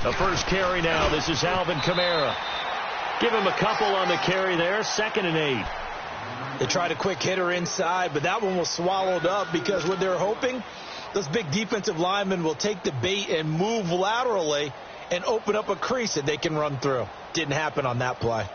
The first carry now. This is Alvin Kamara. Give him a couple on the carry there. 2nd and 8. They tried a quick hitter inside, but that one was swallowed up because what they're hoping, those big defensive linemen will take the bait and move laterally and open up a crease that they can run through. Didn't happen on that play.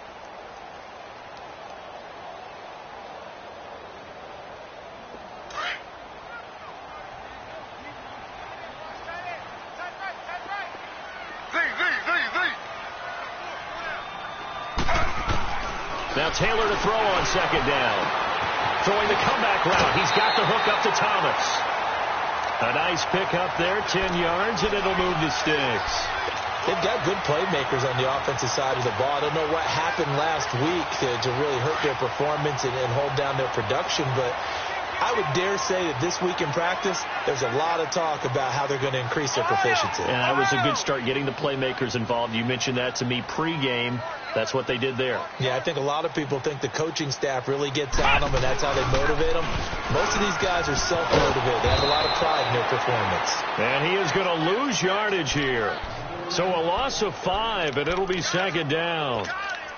Now Taylor to throw on 2nd down. Throwing the comeback route. He's got the hook up to Thomas. A nice pickup there, 10 yards, and it'll move the sticks. They've got good playmakers on the offensive side of the ball. I don't know what happened last week to really hurt their performance and hold down their production, but I would dare say that this week in practice, there's a lot of talk about how they're going to increase their proficiency. And that was a good start, getting the playmakers involved. You mentioned that to me pregame. That's what they did there. Yeah, I think a lot of people think the coaching staff really gets on them, and that's how they motivate them. Most of these guys are self-motivated. They have a lot of pride in their performance. And he is going to lose yardage here. So a loss of 5, and it'll be 2nd down.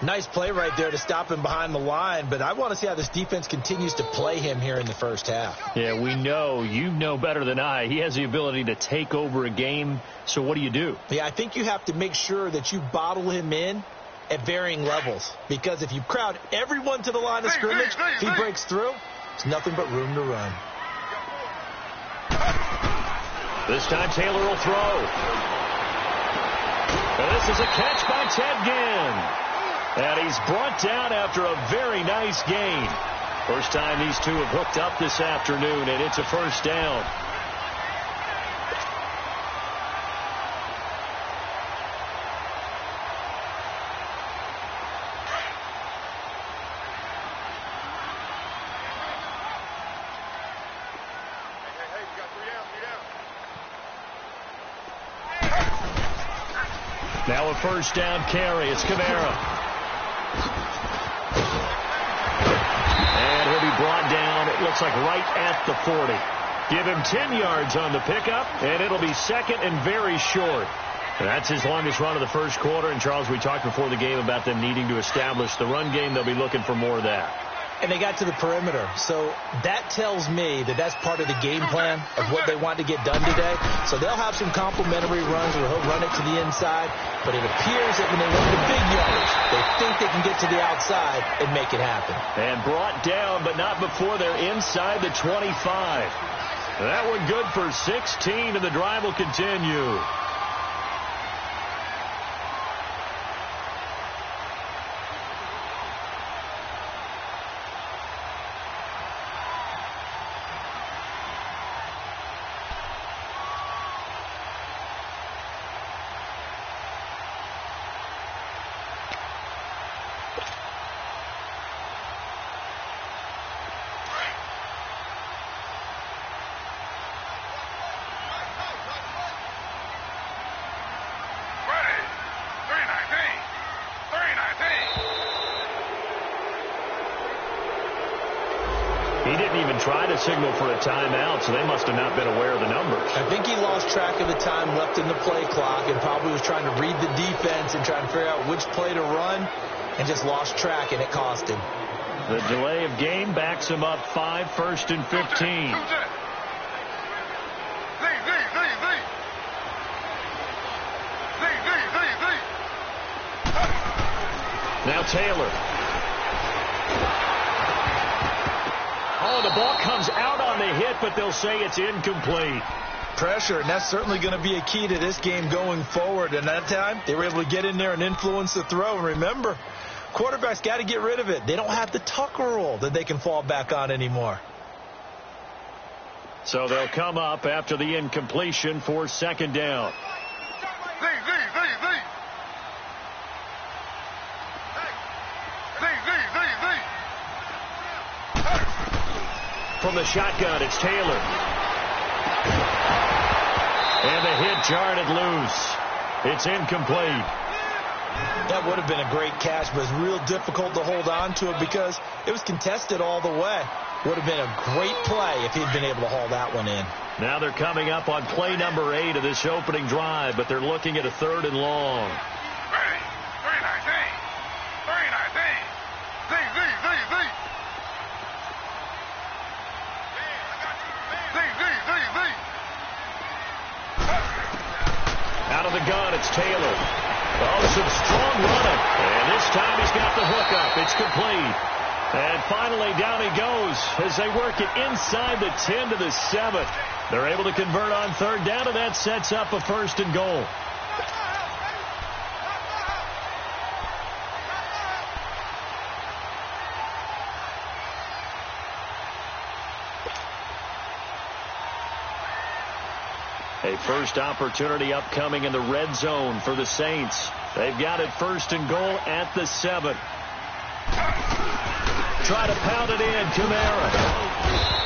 Nice play right there to stop him behind the line, but I want to see how this defense continues to play him here in the first half. Yeah, we know. You know better than I. He has the ability to take over a game, so what do you do? Yeah, I think you have to make sure that you bottle him in at varying levels, because if you crowd everyone to the line of scrimmage, if he breaks through, there's nothing but room to run. This time Taylor will throw. And this is a catch by Ted Ginn. And he's brought down after a very nice gain. First time these two have hooked up this afternoon, and it's a first down. Now a first down carry. It's Kamara. And he'll be brought down, it looks like right at the 40. Give him 10 yards on the pickup, and it'll be 2nd and very short. And that's his longest run of the first quarter. And, Charles, we talked before the game about them needing to establish the run game. They'll be looking for more of that. And they got to the perimeter. So that tells me that that's part of the game plan of what they want to get done today. So they'll have some complimentary runs where he'll run it to the inside. But it appears that when they run the big yardage, they think they can get to the outside and make it happen. And brought down, but not before they're inside the 25. That one good for 16, and the drive will continue. He didn't even try to signal for a timeout, so they must have not been aware of the numbers. I think he lost track of the time left in the play clock and probably was trying to read the defense and trying to figure out which play to run and just lost track, and it cost him. The delay of game backs him up 5, 1st and 15. Now Taylor. Oh, the ball comes out on the hit, but they'll say it's incomplete. Pressure, and that's certainly going to be a key to this game going forward. And that time, they were able to get in there and influence the throw. And remember, quarterbacks got to get rid of it. They don't have the Tucker rule that they can fall back on anymore. So they'll come up after the incompletion for 2nd down. From the shotgun, it's Taylor. And the hit jarred it loose. It's incomplete. That would have been a great catch, but it's real difficult to hold on to it because it was contested all the way. Would have been a great play if he'd been able to haul that one in. Now they're coming up on play number 8 of this opening drive, but they're looking at a 3rd and long. Out of the gun, it's Taylor. Oh, some strong running. And this time he's got the hookup. It's complete. And finally, down he goes as they work it inside the 10 to the 7. They're able to convert on 3rd down, and that sets up a 1st and goal. A first opportunity upcoming in the red zone for the Saints. They've got it 1st and goal at the 7. Try to pound it in, Kamara.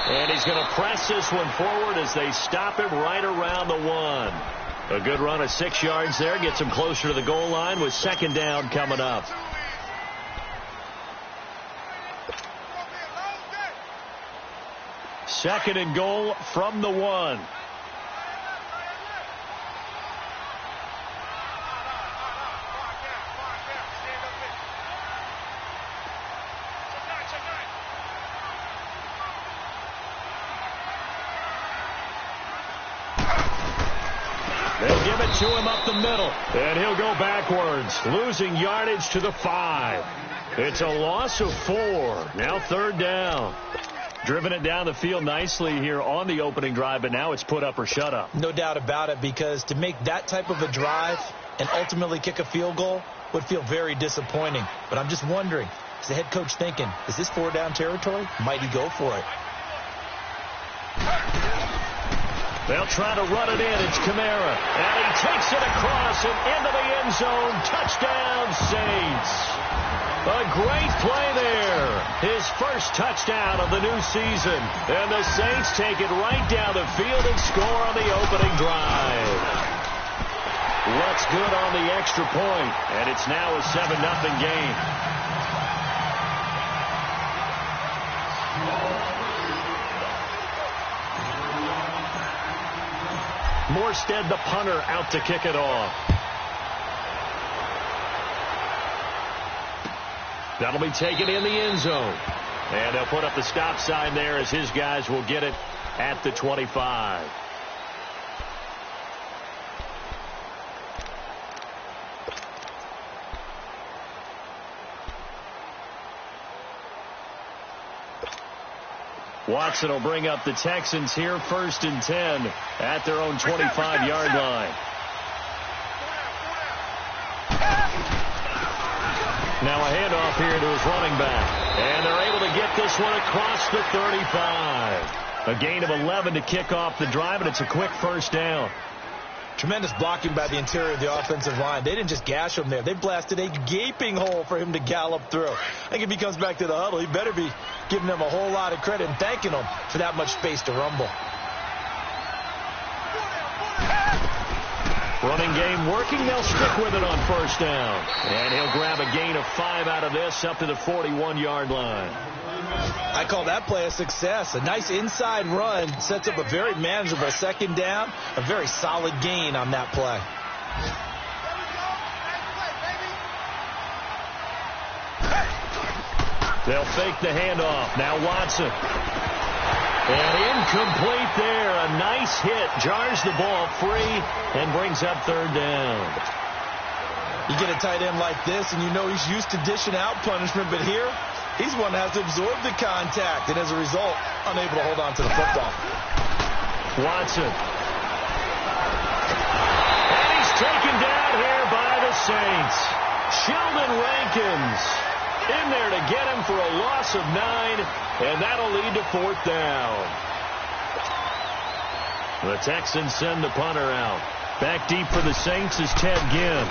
And he's going to press this one forward as they stop him right around the 1. A good run of 6 yards there. Gets him closer to the goal line with 2nd down coming up. Second and goal from the 1. They'll give it to him up the middle, and he'll go backwards, losing yardage to the 5. It's a loss of 4. Now 3rd down. Driven it down the field nicely here on the opening drive, but now it's put up or shut up. No doubt about it, because to make that type of a drive and ultimately kick a field goal would feel very disappointing. But I'm just wondering, is the head coach thinking, is this 4-down territory? Might he go for it? They'll try to run it in. It's Kamara. And he takes it across and into the end zone. Touchdown, Saints. A great play there. His first touchdown of the new season. And the Saints take it right down the field and score on the opening drive. Looks good on the extra point. And it's now a 7-0 game. Morstead, the punter, out to kick it off. That'll be taken in the end zone. And they'll put up the stop sign there as his guys will get it at the 25. Watson will bring up the Texans here 1st and 10 at their own 25-yard line. Now a handoff here to his running back. And they're able to get this one across the 35. A gain of 11 to kick off the drive, and it's a quick 1st down. Tremendous blocking by the interior of the offensive line. They didn't just gash him there. They blasted a gaping hole for him to gallop through. I think if he comes back to the huddle, he better be giving them a whole lot of credit and thanking them for that much space to rumble. Running game working. They'll stick with it on 1st down. And he'll grab a gain of 5 out of this up to the 41-yard line. I call that play a success. A nice inside run sets up a very manageable 2nd down. A very solid gain on that play. They'll fake the handoff. Now Watson. And incomplete there. A nice hit. Jars the ball free and brings up 3rd down. You get a tight end like this, and you know he's used to dishing out punishment, but here, he's one that has to absorb the contact, and as a result, unable to hold on to the football. Watson. And he's taken down here by the Saints. Sheldon Rankins in there to get him for a loss of 9, and that'll lead to 4th down. The Texans send the punter out. Back deep for the Saints is Ted Ginn.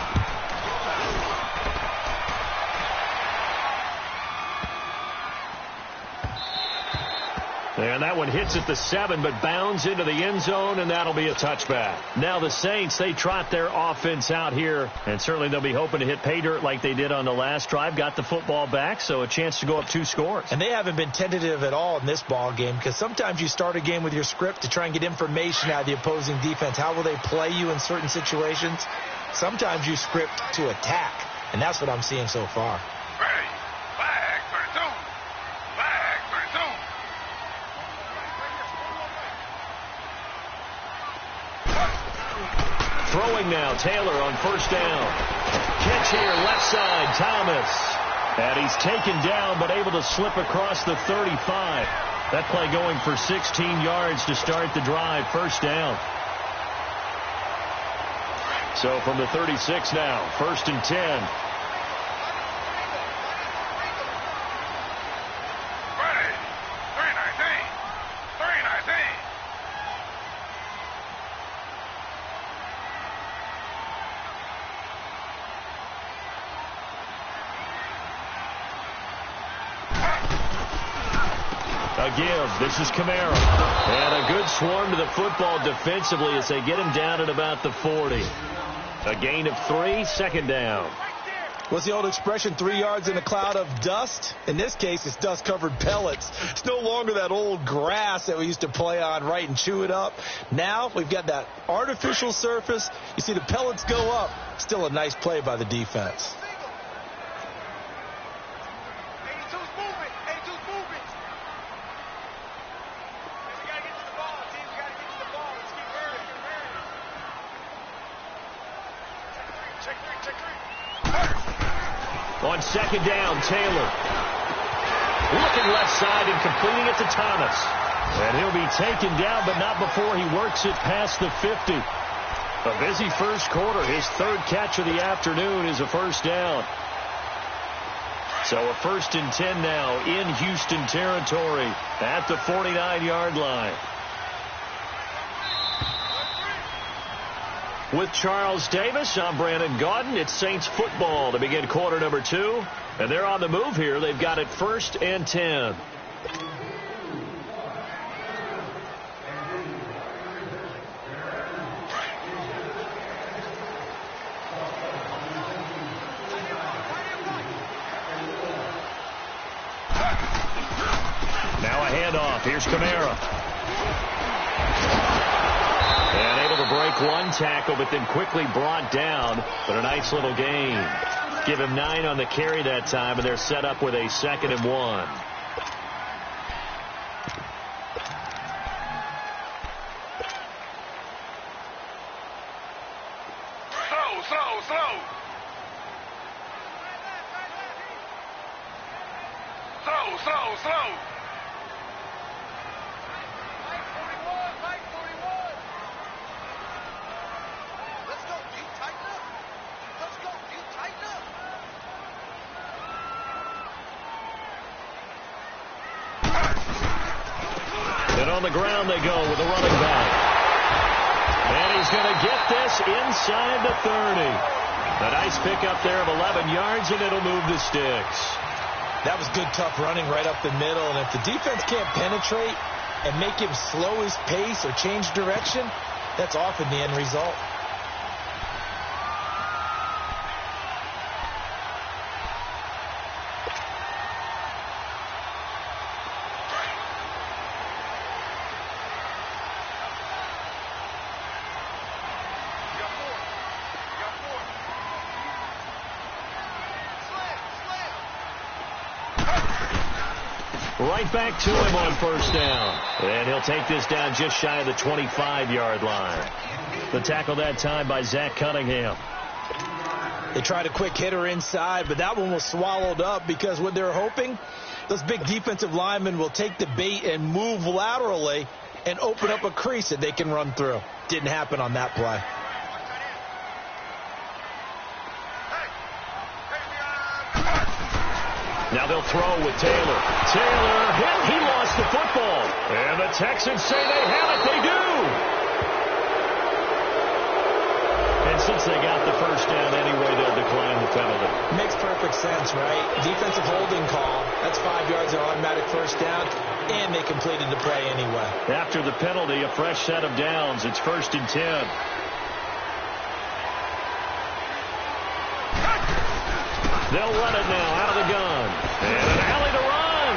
And that one hits at the 7, but bounds into the end zone, and that'll be a touchback. Now the Saints, they trot their offense out here, and certainly they'll be hoping to hit pay dirt like they did on the last drive. Got the football back, so a chance to go up 2 scores. And they haven't been tentative at all in this ball game, because sometimes you start a game with your script to try and get information out of the opposing defense. How will they play you in certain situations? Sometimes you script to attack, and that's what I'm seeing so far. Throwing now, Taylor on first down. Catch here, left side, Thomas. And he's taken down, but able to slip across the 35. That play going for 16 yards to start the drive, first down. So from the 36 now, 1st and 10. Give. This is Kamara. And a good swarm to the football defensively as they get him down at about the 40. A gain of 3, 2nd down. What's the old expression, 3 yards in a cloud of dust? In this case, it's dust-covered pellets. It's no longer that old grass that we used to play on, right, and chew it up. Now we've got that artificial surface. You see the pellets go up. Still a nice play by the defense. On 2nd down, Taylor. Looking left side and completing it to Thomas. And he'll be taken down, but not before he works it past the 50. A busy first quarter. His 3rd catch of the afternoon is a first down. So a 1st and 10 now in Houston territory at the 49-yard line. With Charles Davis, I'm Brandon Gaudin. It's Saints football to begin quarter number 2. And they're on the move here. They've got it 1st and 10. Now a handoff. Here's Kamara. And able to break one tackle, but then quickly brought down. But a nice little gain. Give him 9 on the carry that time, and they're set up with a 2nd and 1. Slow. And on the ground they go with the running back. And he's going to get this inside the 30. A nice pickup there of 11 yards, and it'll move the sticks. That was good, tough running right up the middle. And if the defense can't penetrate and make him slow his pace or change direction, that's often the end result. Right back to him on first down. And he'll take this down just shy of the 25-yard line. The tackle that time by Zach Cunningham. They tried a quick hitter inside, but that one was swallowed up because what they're hoping, those big defensive linemen will take the bait and move laterally and open up a crease that they can run through. Didn't happen on that play. Now they'll throw with Taylor. Taylor hit. He lost the football. And the Texans say they have it. They do. And since they got the first down anyway, they'll decline the penalty. Makes perfect sense, right? Defensive holding call. That's 5 yards, an automatic first down, and they completed the play anyway. After the penalty, a fresh set of downs. It's 1st and 10. They'll run it now out of the gun. And an alley to run.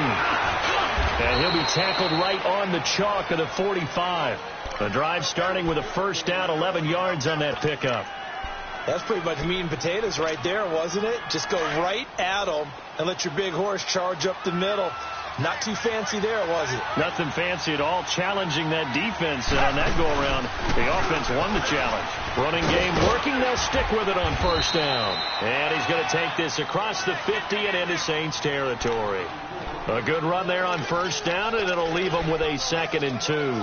And he'll be tackled right on the chalk of the 45. The drive starting with a first down, 11 yards on that pickup. That's pretty much meat and potatoes right there, wasn't it? Just go right at them and let your big horse charge up the middle. Not too fancy there, was it? Nothing fancy at all, challenging that defense. And on that go-around, the offense won the challenge. Running game working. They'll stick with it on first down. And he's going to take this across the 50 and into Saints territory. A good run there on first down, and it'll leave them with a 2nd and 2.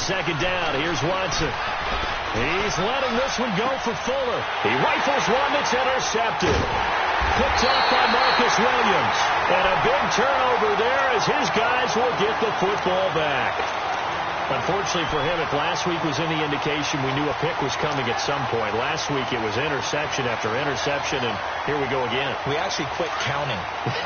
Second down, here's Watson. He's letting this one go for Fuller. He rifles one that's intercepted. Picked off by Marcus Williams. And a big turnover there as his guys will get the football back. Unfortunately for him, if last week was any indication, we knew a pick was coming at some point. Last week it was interception after interception, and here we go again. We actually quit counting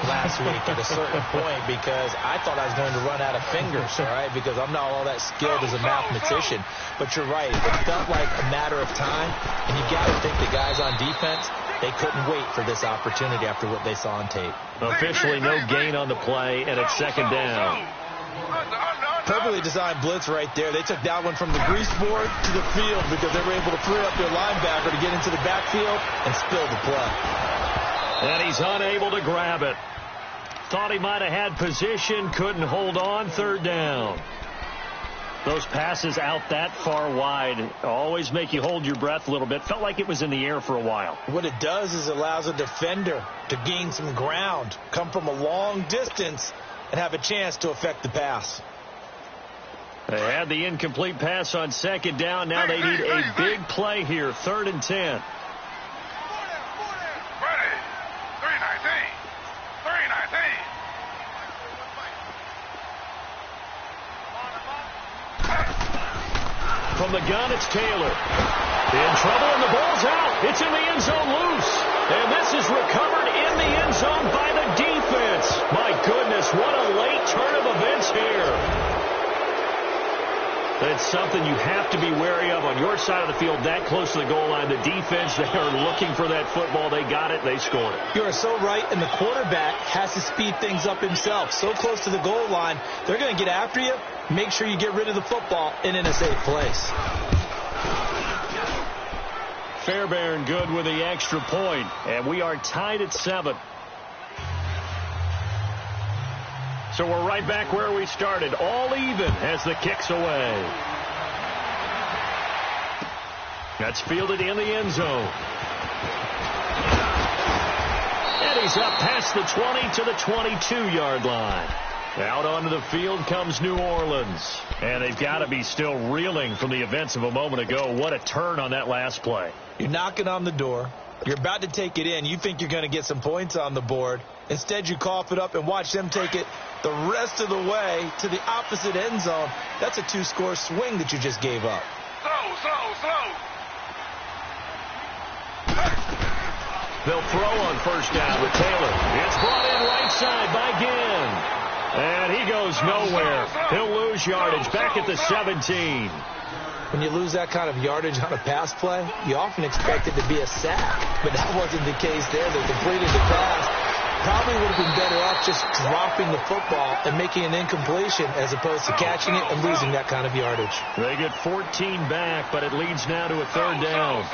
last week at a certain point because I thought I was going to run out of fingers, all right, because I'm not all that skilled as a mathematician. But you're right. It felt like a matter of time, and you got to think the guys on defense, they couldn't wait for this opportunity after what they saw on tape. Officially no gain on the play, and it's 2nd down. Perfectly designed blitz right there. They took that one from the grease board to the field because they were able to free up their linebacker to get into the backfield and spill the play. And he's unable to grab it. Thought he might have had position, couldn't hold on, 3rd down. Those passes out that far wide always make you hold your breath a little bit. Felt like it was in the air for a while. What it does is it allows a defender to gain some ground, come from a long distance, and have a chance to affect the pass. They had the incomplete pass on 2nd down. Now they need a big play here. 3rd and 10. Ready. 319. 319. From the gun, it's Taylor. In trouble, and the ball's out. It's in the end zone loose. And this is recovered in the end zone by the defense. My goodness, what a late turn of events here. That's something you have to be wary of on your side of the field, that close to the goal line. The defense, they are looking for that football. They got it. They scored it. You are so right, and the quarterback has to speed things up himself. So close to the goal line, they're going to get after you. Make sure you get rid of the football and in a safe place. Fairbairn good with the extra point, and we are tied at 7. So we're right back where we started, all even as the kick's away. That's fielded in the end zone. And he's up past the 20 to the 22-yard line. Out onto the field comes New Orleans. And they've got to be still reeling from the events of a moment ago. What a turn on that last play. You're knocking on the door. You're about to take it in. You think you're going to get some points on the board. Instead, you cough it up and watch them take it the rest of the way to the opposite end zone. That's a 2-score swing that you just gave up. Slow. They'll throw on first down with Taylor. It's brought in right side by Ginn. And he goes nowhere. He'll lose yardage back at the 17. When you lose that kind of yardage on a pass play, you often expect it to be a sack. But that wasn't the case there. They completed the pass. Probably would have been better off just dropping the football and making an incompletion as opposed to catching it and losing that kind of yardage. They get 14 back, but it leads now to a 3rd down.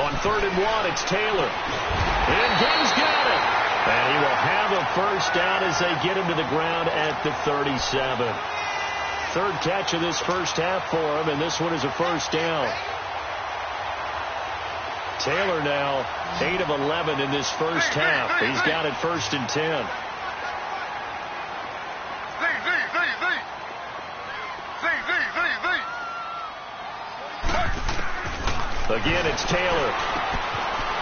On 3rd and 1, it's Taylor. And Ginn's got it. And he will have a first down as they get him to the ground at the 37. 3rd catch of this first half for him, and this one is a first down. Taylor now 8 of 11 in this first half. He's got it 1st and 10. Again, it's Taylor.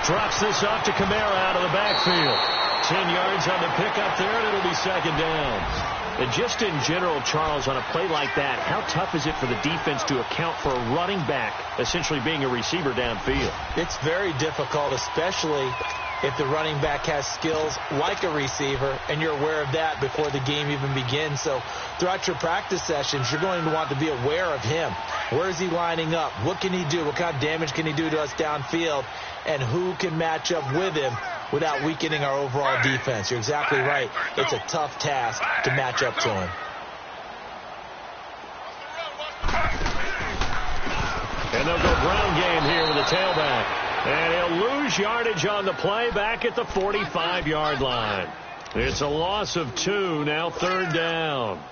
Drops this off to Kamara out of the backfield. 10 yards on the pickup there, and it'll be second down. And just in general, Charles, on a play like that, how tough is it for the defense to account for a running back essentially being a receiver downfield? It's very difficult, especially if the running back has skills like a receiver, and you're aware of that before the game even begins. So throughout your practice sessions, you're going to want to be aware of him. Where is he lining up? What can he do? What kind of damage can he do to us downfield? And who can match up with him without weakening our overall defense? You're exactly right. It's a tough task to match up to him. And they'll go ground game here with the tailback. And he'll lose yardage on the play back at the 45-yard line. It's a loss of 2, now third down.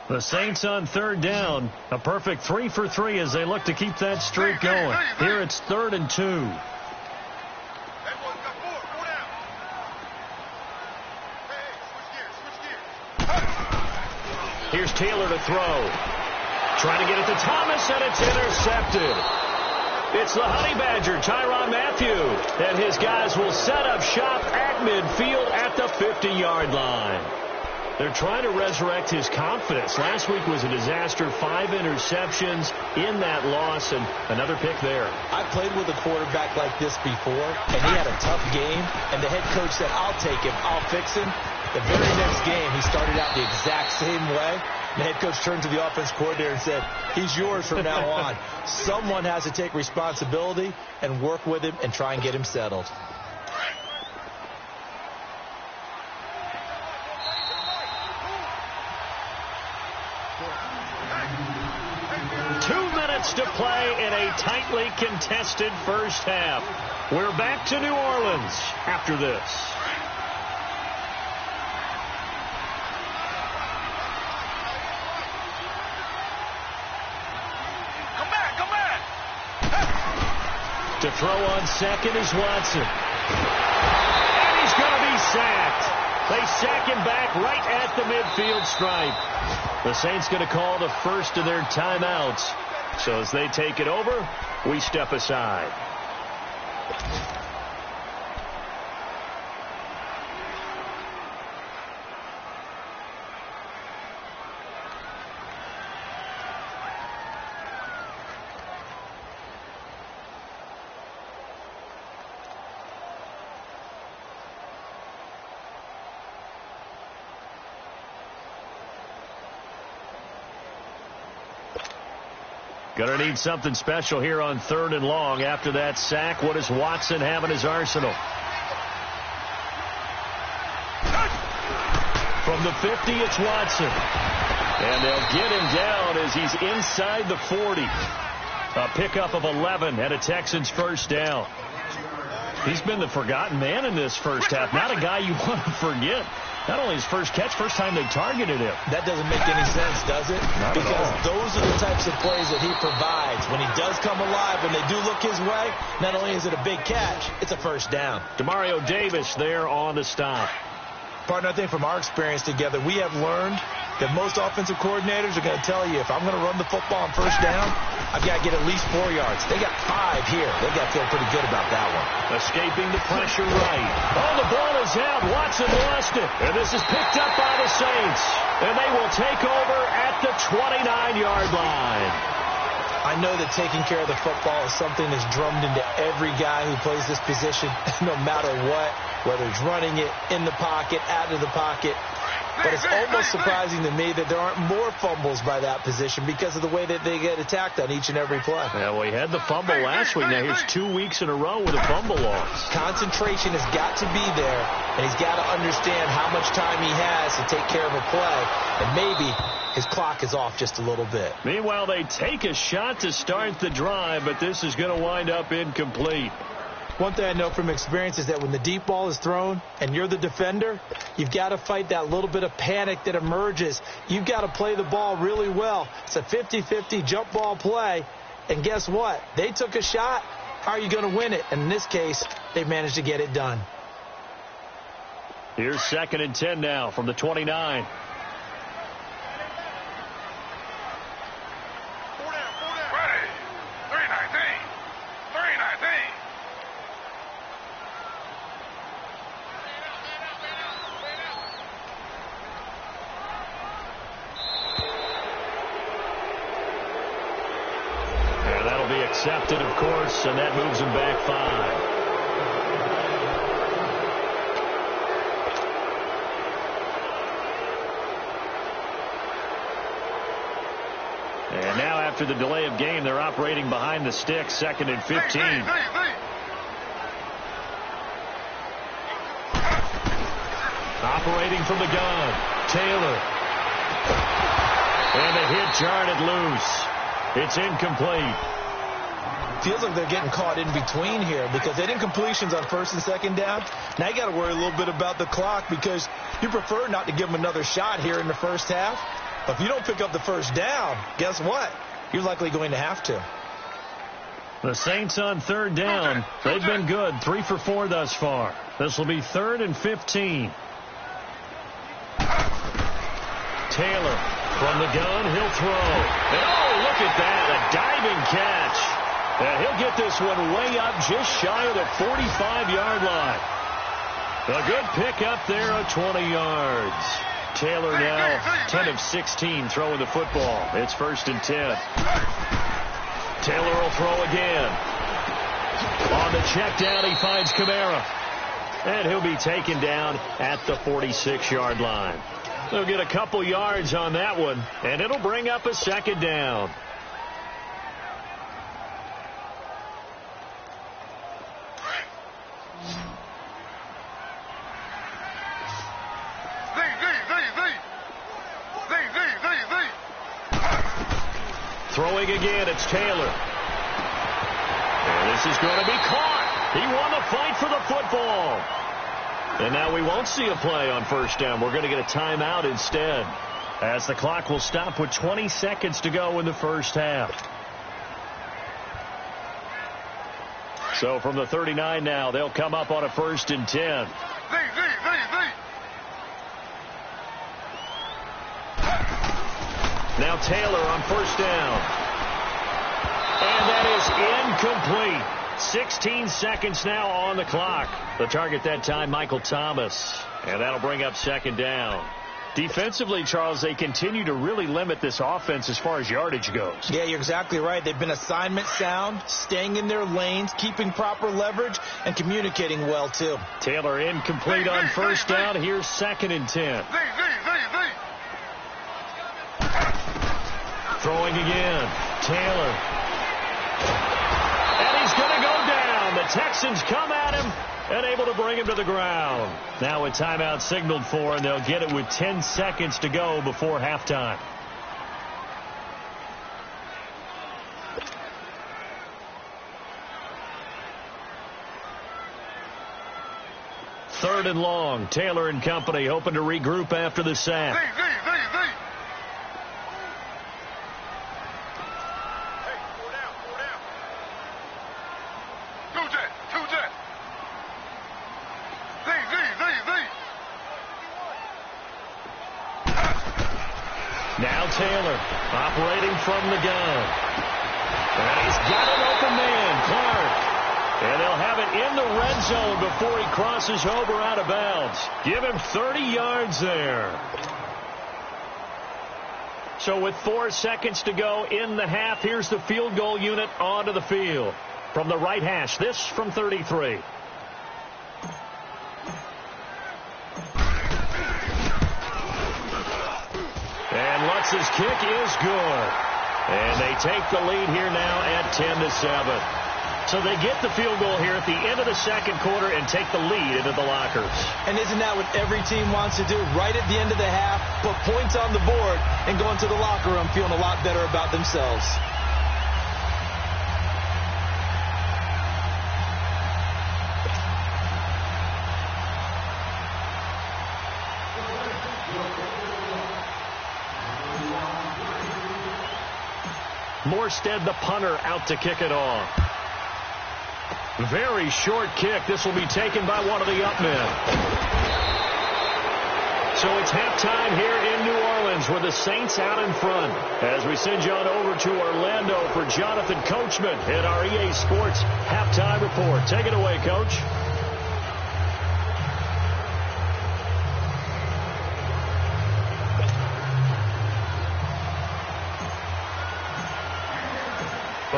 The Saints on third down. A perfect 3 for 3 as they look to keep that streak going. Here it's 3rd and 2. Here's Taylor to throw. Trying to get it to Thomas, and it's intercepted. It's the Honey Badger, Tyrann Mathieu. And his guys will set up shop at midfield at the 50-yard line. They're trying to resurrect his confidence. Last week was a disaster. 5 interceptions in that loss, and another pick there. I played with a quarterback like this before, and he had a tough game, and the head coach said, I'll take him, I'll fix him. The very next game, he started out the exact same way. The head coach turned to the offense coordinator and said, he's yours from now on. Someone has to take responsibility and work with him and try and get him settled. To play in a tightly contested first half. We're back to New Orleans after this. Come back. To throw on second is Watson. And he's going to be sacked. They sack him back right at the midfield stripe. The Saints going to call the first of their timeouts. So as they take it over, we step aside. Going to need something special here on 3rd and long. After that sack, what does Watson have in his arsenal? From the 50, it's Watson. And they'll get him down as he's inside the 40. A pickup of 11 and a Texans first down. He's been the forgotten man in this first half. Not a guy you want to forget. Not only his first catch, first time they targeted him. That doesn't make any sense, does it? Not because at all. Those are the types of plays that he provides. When he does come alive, when they do look his way, not only is it a big catch, it's a first down. Demario Davis there on the stop. Partner, I think from our experience together, we have learned that most offensive coordinators are going to tell you, if I'm going to run the football on first down, I've got to get at least 4 yards. They got 5 here. They got to feel pretty good about that one. Escaping the pressure right. Oh, the ball is out. Watson lost it. And this is picked up by the Saints. And they will take over at the 29-yard line. I know that taking care of the football is something that's drummed into every guy who plays this position, no matter what, whether it's running it, in the pocket, out of the pocket. But it's almost surprising to me that there aren't more fumbles by that position because of the way that they get attacked on each and every play. Yeah, we had the fumble last week. Now here's 2 weeks in a row with a fumble loss. Concentration has got to be there, and he's got to understand how much time he has to take care of a play, and maybe his clock is off just a little bit. Meanwhile, they take a shot to start the drive, but this is going to wind up incomplete. One thing I know from experience is that when the deep ball is thrown and you're the defender, you've got to fight that little bit of panic that emerges. You've got to play the ball really well. It's a 50-50 jump ball play. And guess what? They took a shot. How are you going to win it? And in this case, they managed to get it done. Here's 2nd and 10 now from the 29. Dropped it, of course, and that moves him back 5. And now after the delay of game, they're operating behind the sticks, 2nd and 15. Operating from the gun, Taylor. And the hit jarred it loose. It's incomplete. Feels like they're getting caught in between here because they didn't completions on 1st and 2nd down. Now you got to worry a little bit about the clock because you prefer not to give them another shot here in the first half. But if you don't pick up the 1st down, guess what? You're likely going to have to. The Saints on 3rd down. They've been good, 3 for 4 thus far. This will be 3rd and 15. Taylor from the gun, he'll throw. And oh, look at that, a diving catch. And he'll get this one way up just shy of the 45-yard line. A good pick up there at 20 yards. Taylor now 10 of 16 throwing the football. It's 1st and 10. Taylor will throw again. On the check down, he finds Kamara. And he'll be taken down at the 46-yard line. They'll get a couple yards on that one, and it'll bring up a 2nd down. Throwing again, it's Taylor. And this is going to be caught. He won the fight for the football. And now we won't see a play on 1st down. We're going to get a timeout instead, as the clock will stop with 20 seconds to go in the 1st half. So from the 39 now, they'll come up on a 1st and 10. Now Taylor on 1st down. And that is incomplete. 16 seconds now on the clock. The target that time, Michael Thomas. And that'll bring up 2nd down. Defensively, Charles, they continue to really limit this offense as far as yardage goes. Yeah, you're exactly right. They've been assignment sound, staying in their lanes, keeping proper leverage, and communicating well, too. Taylor incomplete on 1st down. Here's 2nd and 10. Throwing again. Taylor. And he's going to go down. The Texans come at him and able to bring him to the ground. Now a timeout signaled for, and they'll get it with 10 seconds to go before halftime. Third and long. Taylor and company hoping to regroup after the sack. Now Taylor operating from the gun. And he's got an open man, Clark. And they'll have it in the red zone before he crosses over out of bounds. Give him 30 yards there. So with 4 seconds to go in the half, here's the field goal unit onto the field. From the right hash, this from 33. And Lutz's kick is good. And they take the lead here now at 10-7. So they get the field goal here at the end of the second quarter and take the lead into the lockers. And isn't that what every team wants to do? Right at the end of the half, put points on the board, and go into the locker room feeling a lot better about themselves. Morstead, the punter, out to kick it off. Very short kick. This will be taken by one of the up men. So it's halftime here in New Orleans with the Saints out in front. As we send you on over to Orlando for Jonathan Coachman at our EA Sports halftime report. Take it away, Coach.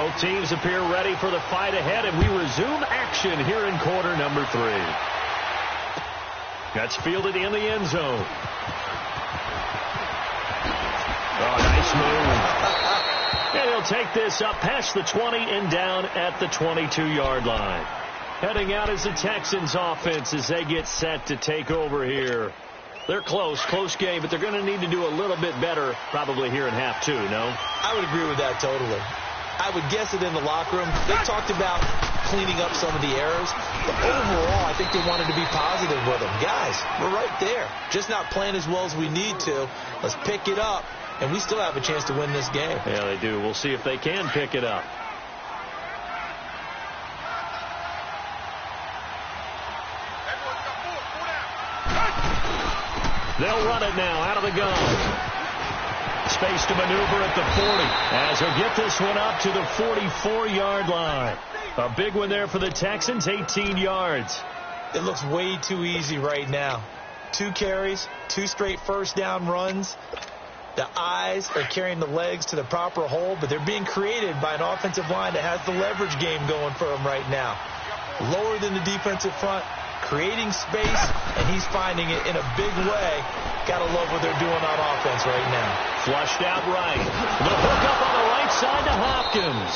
Both teams appear ready for the fight ahead, and we resume action here in quarter number 3. That's fielded in the end zone. Oh, nice move. And he'll take this up past the 20 and down at the 22-yard line. Heading out is the Texans offense as they get set to take over here. They're close game, but they're going to need to do a little bit better probably here in half 2, no? I would agree with that totally. I would guess it in the locker room. They talked about cleaning up some of the errors, but overall, I think they wanted to be positive with them. Guys, we're right there. Just not playing as well as we need to. Let's pick it up, and we still have a chance to win this game. Yeah, they do. We'll see if they can pick it up. They'll run it now out of the gun. Space to maneuver at the 40 as he'll get this one up to the 44-yard line. A big one there for the Texans, 18 yards. It looks way too easy right now. 2 carries, 2 straight first down runs. The eyes are carrying the legs to the proper hole, but they're being created by an offensive line that has the leverage game going for them right now. Lower than the defensive front, creating space, and he's finding it in a big way. Gotta love what they're doing on offense right now. Flushed out right. The hook up on the right side to Hopkins.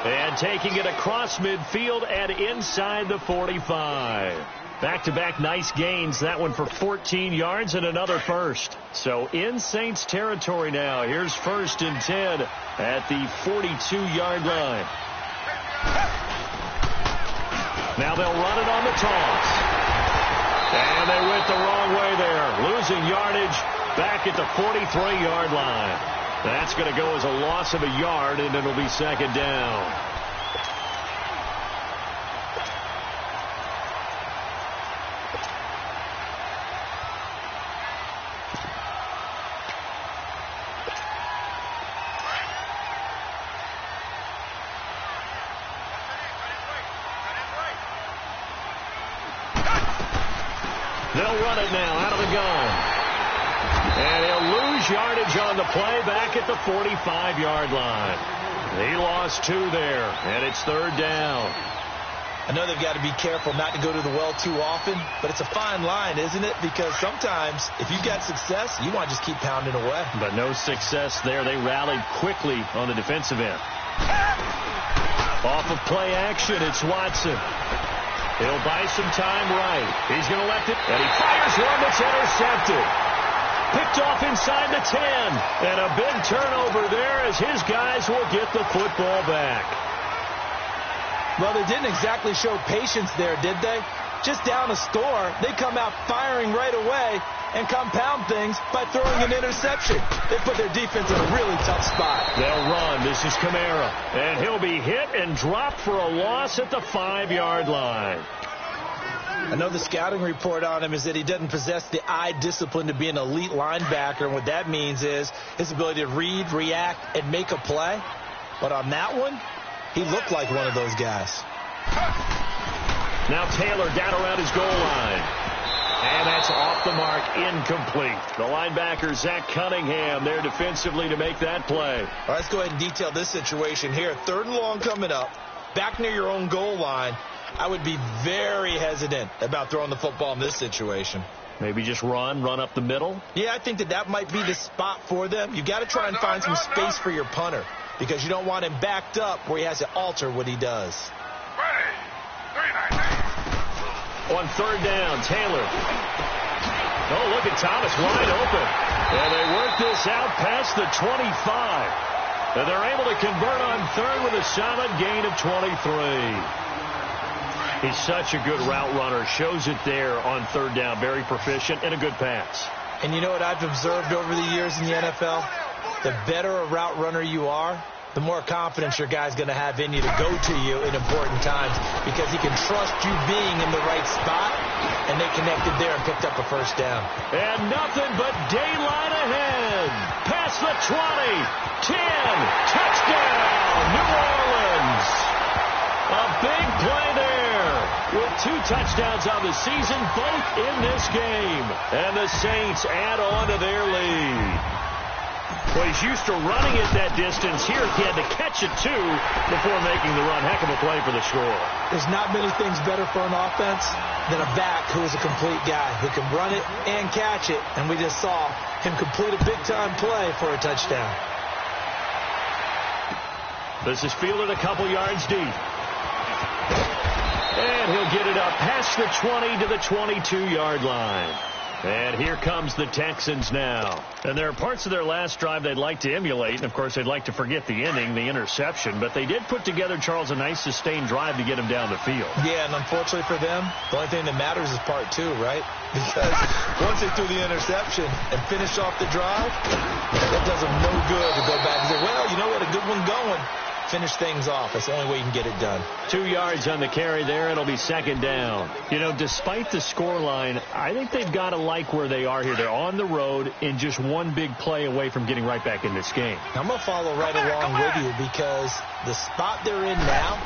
And taking it across midfield and inside the 45. Back-to-back nice gains. That one for 14 yards and another first. So in Saints territory now. Here's 1st and 10 at the 42-yard line. Now they'll run it on the toss. And they went the wrong way there. Losing yardage back at the 43-yard line. That's going to go as a loss of a yard, and it'll be 2nd down. They'll run it now out of the gun. And he'll lose yardage on the play back at the 45-yard line. He lost 2 there, and it's 3rd down. I know they've got to be careful not to go to the well too often, but it's a fine line, isn't it? Because sometimes if you've got success, you want to just keep pounding away. But no success there. They rallied quickly on the defensive end. Off of play action, it's Watson. He'll buy some time right. He's going to let it, and he fires one that's intercepted. Picked off inside the 10. And a big turnover there as his guys will get the football back. Well, they didn't exactly show patience there, did they? Just down a score, they come out firing right away and compound things by throwing an interception. They put their defense in a really tough spot. They'll run. This is Kamara. And he'll be hit and dropped for a loss at the 5-yard line. I know the scouting report on him is that he doesn't possess the eye discipline to be an elite linebacker, and what that means is his ability to read, react, and make a play. But on that one, he looked like one of those guys. Now Taylor down around his goal line. And that's off the mark, incomplete. The linebacker, Zach Cunningham, there defensively to make that play. All right, let's go ahead and detail this situation here. 3rd and long coming up, back near your own goal line. I would be very hesitant about throwing the football in this situation. Maybe just run up the middle? Yeah, I think that might be the spot for them. You've got to try and find some space for your punter because you don't want him backed up where he has to alter what he does. On 3rd down, Taylor. Oh, look at Thomas wide open. And they work this out past the 25. And they're able to convert on 3rd with a solid gain of 23. He's such a good route runner. Shows it there on 3rd down. Very proficient and a good pass. And you know what I've observed over the years in the NFL? The better a route runner you are, the more confidence your guy's going to have in you to go to you in important times because he can trust you being in the right spot, and they connected there and picked up a 1st down. And nothing but daylight ahead. Past the 20, 10, touchdown, New Orleans. A big play there with 2 touchdowns on the season, both in this game. And the Saints add on to their lead. Well, he's used to running it that distance. Here, he had to catch it, too, before making the run. Heck of a play for the score. There's not many things better for an offense than a back who is a complete guy who can run it and catch it. And we just saw him complete a big-time play for a touchdown. This is fielded a couple yards deep. And he'll get it up past the 20 to the 22-yard line. And here comes the Texans now. And there are parts of their last drive they'd like to emulate. And, of course, they'd like to forget the ending, the interception. But they did put together, Charles, a nice sustained drive to get him down the field. Yeah, and unfortunately for them, the only thing that matters is part two, right? Because once they threw the interception and finished off the drive, that does them no good to go back and say, well, you know, we had a good one going. Finish things off. That's the only way you can get it done. 2 yards on the carry there. It'll be second down. You know, despite the scoreline, I think they've got to like where they are here. They're on the road and just one big play away from getting right back in this game. I'm going to follow right along with you because the spot they're in now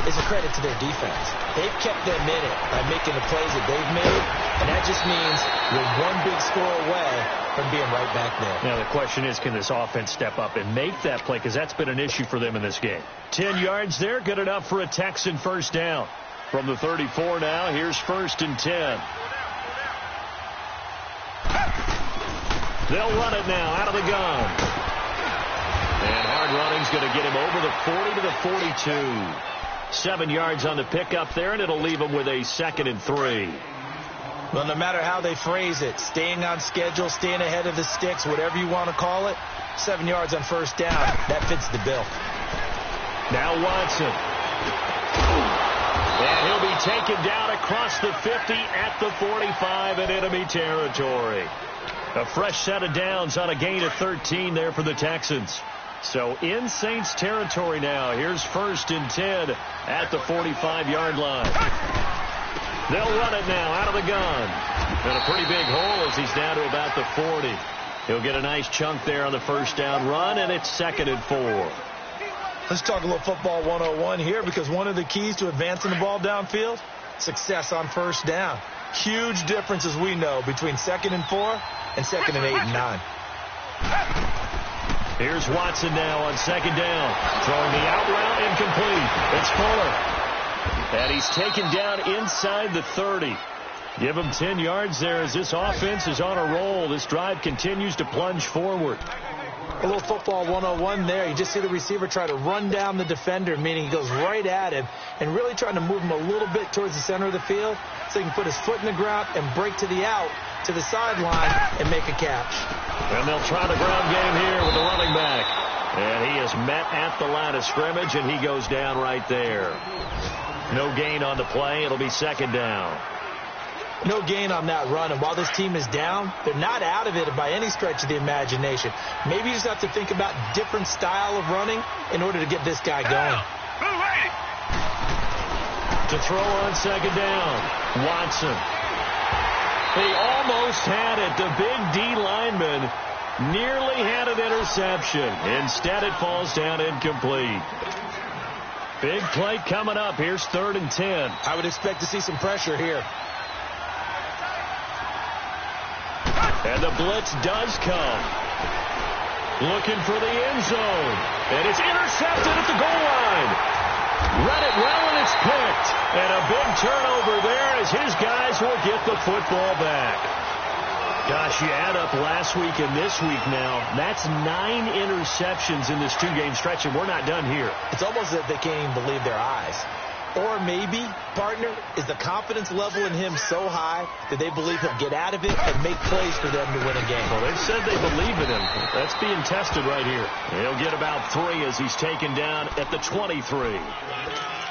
is a credit to their defense. They've kept them in it by making the plays that they've made, and that just means you're one big score away from being right back there. Now, the question is, can this offense step up and make that play? Because that's been an issue for them in this game. 10 yards there, good enough for a Texan first down. From the 34 now, here's 1st and 10. They'll run it now out of the gun. And hard running's going to get him over the 40 to the 42. 7 yards on the pickup there, and it'll leave him with a 2nd and 3. Well, no matter how they phrase it, staying on schedule, staying ahead of the sticks, whatever you want to call it, 7 yards on first down, that fits the bill. Now Watson. And he'll be taken down across the 50 at the 45 in enemy territory. A fresh set of downs on a gain of 13 there for the Texans. So in Saints territory now. Here's 1st and 10 at the 45-yard line. They'll run it now out of the gun. And a pretty big hole as he's down to about the 40. He'll get a nice chunk there on the first down run, and it's 2nd and 4. Let's talk a little football 101 here, because one of the keys to advancing the ball downfield, success on first down. Huge difference, as we know, between 2nd and 4 and 2nd and 8 and 9. Here's Watson now on 2nd down. Throwing the out route incomplete. It's Fuller. And he's taken down inside the 30. Give him 10 yards there as this offense is on a roll. This drive continues to plunge forward. A little football 101 there. You just see the receiver try to run down the defender, meaning he goes right at him and really trying to move him a little bit towards the center of the field so he can put his foot in the ground and break to the out, to the sideline, and make a catch. And they'll try the ground game here with the running back. And he is met at the line of scrimmage, and he goes down right there. No gain on the play. It'll be 2nd down. No gain on that run, and while this team is down, they're not out of it by any stretch of the imagination. Maybe you just have to think about different style of running in order to get this guy going. To throw on 2nd down, Watson. He almost had it. The big D lineman nearly had an interception. Instead, it falls down incomplete. Big play coming up. Here's 3rd and 10. I would expect to see some pressure here. And the blitz does come. Looking for the end zone. And it's intercepted at the goal line. Read it well, and it's picked. And a big turnover there as his guys will get the football back. Gosh, you add up last week and this week now. That's 9 interceptions in this 2-game stretch, and we're not done here. It's almost as if they can't even believe their eyes. Or maybe, partner, is the confidence level in him so high that they believe he'll get out of it and make plays for them to win a game. Well, they've said they believe in him. That's being tested right here. He'll get about 3 as he's taken down at the 23.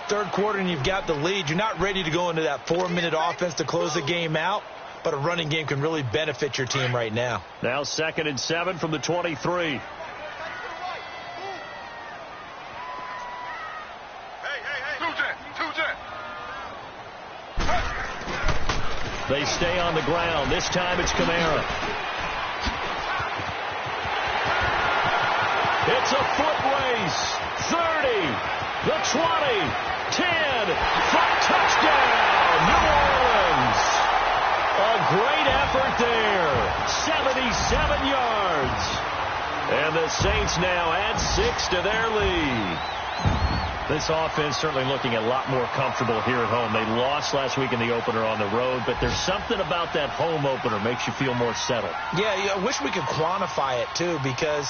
Third quarter and you've got the lead. You're not ready to go into that 4-minute offense to close the game out, but a running game can really benefit your team right now. Now 2nd and 7 from the 23. They stay on the ground. This time it's Kamara. It's a foot race. 30, the 20, 10, for touchdown, New Orleans. A great effort there. 77 yards. And the Saints now add 6 to their lead. This offense certainly looking a lot more comfortable here at home. They lost last week in the opener on the road, but there's something about that home opener makes you feel more settled. Yeah, I wish we could quantify it, too, because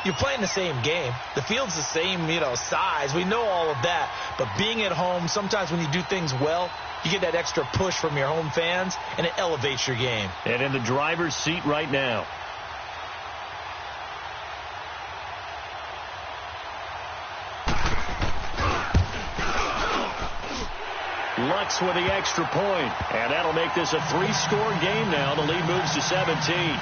you're playing the same game. The field's the same, size. We know all of that. But being at home, sometimes when you do things well, you get that extra push from your home fans, and it elevates your game. And in the driver's seat right now. Lutz with the extra point, and that'll make this a 3-score game now. The lead moves to 17.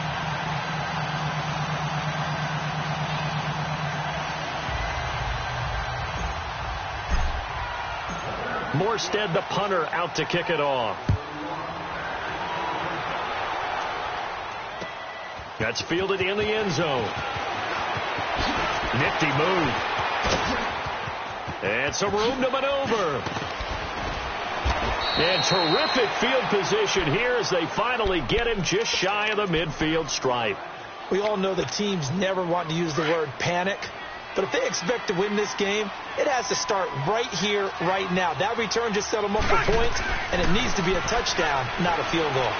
Morstead, the punter, out to kick it off. That's fielded in the end zone. Nifty move. And some room to maneuver. And terrific field position here as they finally get him just shy of the midfield stripe. We all know the teams never want to use the word panic, but if they expect to win this game, it has to start right here, right now. That return just set them up for points, and it needs to be a touchdown, not a field goal.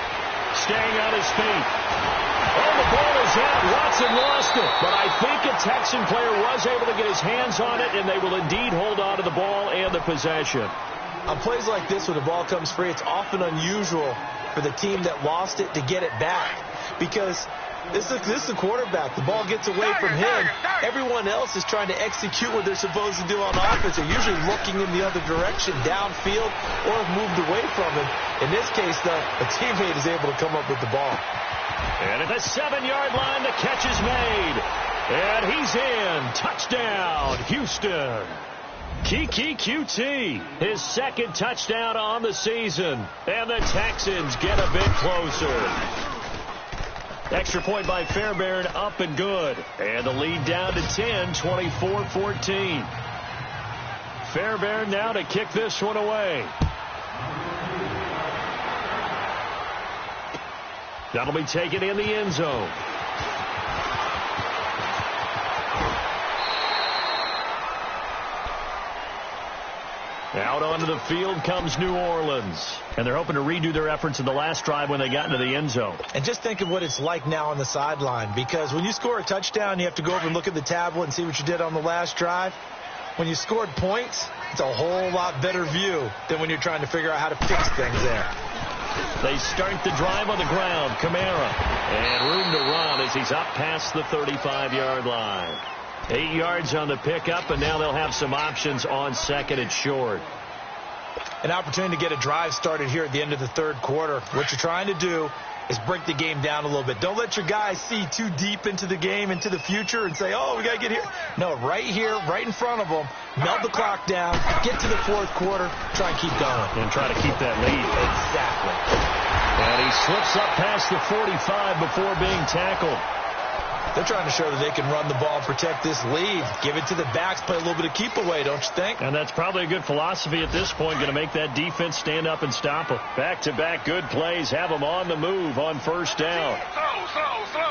Staying on his feet. Oh, the ball is out. Watson lost it. But I think a Texan player was able to get his hands on it, and they will indeed hold on to the ball and the possession. On plays like this, when the ball comes free, it's often unusual for the team that lost it to get it back. Because this is the quarterback. The ball gets away from him. Everyone else is trying to execute what they're supposed to do on offense. They're usually looking in the other direction, downfield, or have moved away from him. In this case, though, a teammate is able to come up with the ball. And at the 7-yard line, the catch is made. And he's in. Touchdown, Houston. Kiki QT, his second touchdown on the season. And the Texans get a bit closer. Extra point by Fairbairn, up and good. And the lead down to 10, 24-14. Fairbairn now to kick this one away. That'll be taken in the end zone. Out onto the field comes New Orleans. And they're hoping to redo their efforts in the last drive when they got into the end zone. And just think of what it's like now on the sideline. Because when you score a touchdown, you have to go over and look at the tablet and see what you did on the last drive. When you scored points, it's a whole lot better view than when you're trying to figure out how to fix things there. They start the drive on the ground. Kamara. And room to run as he's up past the 35-yard line. 8 yards on the pickup, and now they'll have some options on second and short. An opportunity to get a drive started here at the end of the third quarter. What you're trying to do is break the game down a little bit. Don't let your guys see too deep into the game, into the future, and say, oh, we got to get here. No, right here, right in front of them, melt the clock down, get to the fourth quarter, try and keep going. And try to keep that lead. Exactly. And he slips up past the 45 before being tackled. They're trying to show that they can run the ball and protect this lead. Give it to the backs, play a little bit of keep away, don't you think? And that's probably a good philosophy at this point, going to make that defense stand up and stop them. Back-to-back good plays, have them on the move on first down. Slow. Slow. Slow.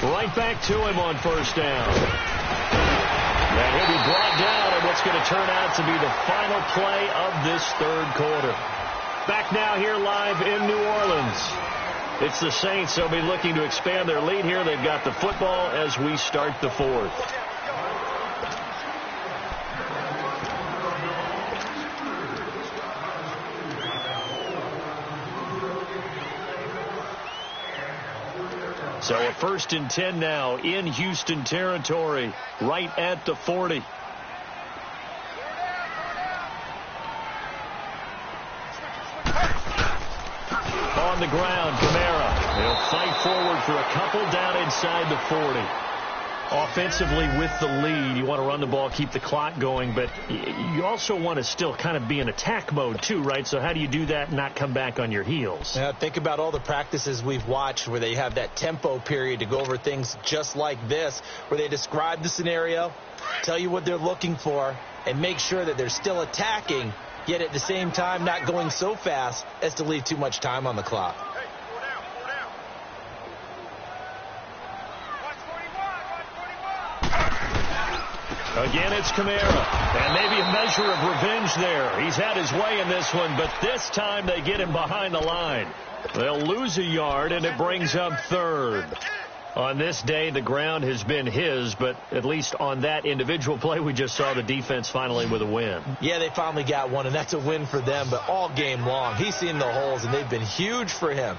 Right back to him on first down. And he'll be brought down in what's going to turn out to be the final play of this third quarter. Back now here live in New Orleans. It's the Saints. They'll be looking to expand their lead here. They've got the football as we start the fourth. So a 1st and 10 now in Houston territory, right at the 40. On the ground, Kamara. He'll fight forward for a couple down inside the 40. Offensively with the lead, you want to run the ball, keep the clock going, but you also want to still kind of be in attack mode too, right? So how do you do that and not come back on your heels? Yeah, think about all the practices we've watched where they have that tempo period to go over things just like this, where they describe the scenario, tell you what they're looking for, and make sure that they're still attacking, yet at the same time not going so fast as to leave too much time on the clock. Again, it's Kamara, and maybe a measure of revenge there. He's had his way in this one, but this time they get him behind the line. They'll lose a yard, and it brings up third. On this day, the ground has been his, but at least on that individual play, we just saw the defense finally with a win. Yeah, they finally got one, and that's a win for them, but all game long, he's seen the holes, and they've been huge for him.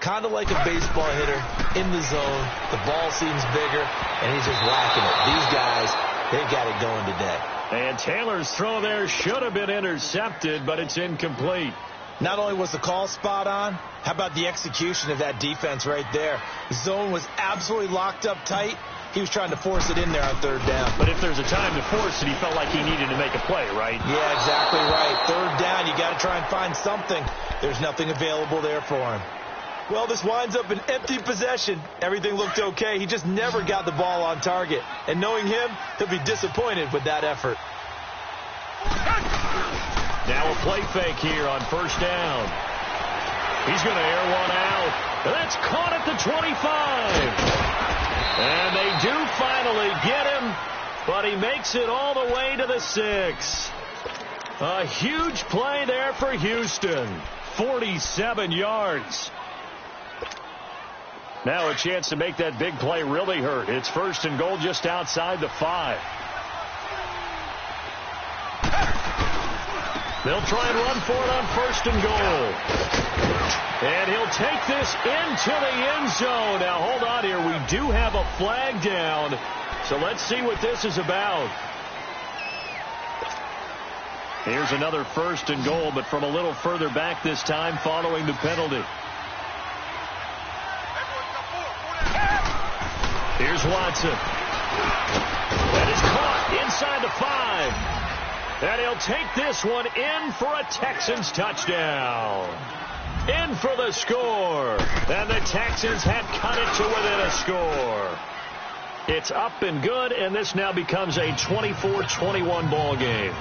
Kind of like a baseball hitter in the zone. The ball seems bigger, and he's just whacking it. These guys, they've got it going today. And Taylor's throw there should have been intercepted, but it's incomplete. Not only was the call spot on, how about the execution of that defense right there? The zone was absolutely locked up tight. He was trying to force it in there on third down. But if there's a time to force it, he felt like he needed to make a play, right? Yeah, exactly right. Third down, you got to try and find something. There's nothing available there for him. Well, this winds up an empty possession. Everything looked okay. He just never got the ball on target. And knowing him, he'll be disappointed with that effort. Now a play fake here on first down. He's going to air one out. That's caught at the 25. And they do finally get him, but he makes it all the way to the 6. A huge play there for Houston. 47 yards. Now a chance to make that big play really hurt. It's first and goal just outside the 5. They'll try and run for it on first and goal. And he'll take this into the end zone. Now hold on here. We do have a flag down. So let's see what this is about. Here's another first and goal, but from a little further back this time following the penalty. Here's Watson. That is caught inside the 5. And he'll take this one in for a Texans touchdown. In for the score. And the Texans have cut it to within a score. It's up and good, and this now becomes a 24-21 ball game.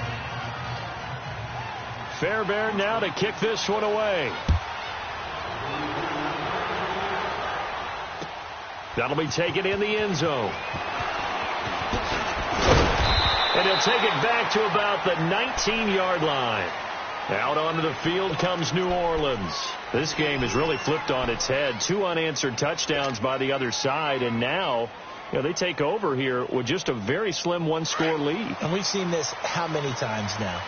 Fairbairn now to kick this one away. That'll be taken in the end zone. And he'll take it back to about the 19-yard line. Out onto the field comes New Orleans. This game has really flipped on its head. 2 unanswered touchdowns by the other side, and now they take over here with just a very slim one-score lead. And we've seen this how many times now?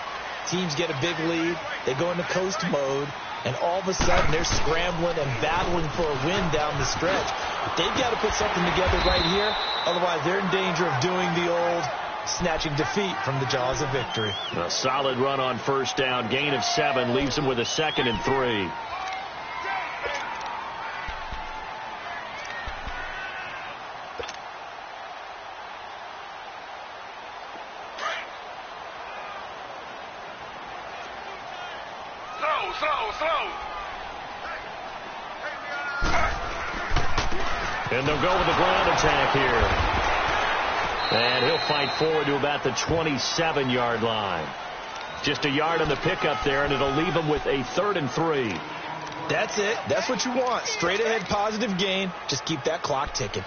Teams get a big lead, they go into coast mode, and all of a sudden they're scrambling and battling for a win down the stretch. But they've got to put something together right here, otherwise they're in danger of doing the old snatching defeat from the jaws of victory. A solid run on first down, gain of 7, leaves them with a 2nd and 3. Throw. And they'll go with the ground attack here. And he'll fight forward to about the 27-yard line. Just a yard on the pickup there, and it'll leave him with a 3rd and 3. That's it. That's what you want. Straight ahead positive gain. Just keep that clock ticking.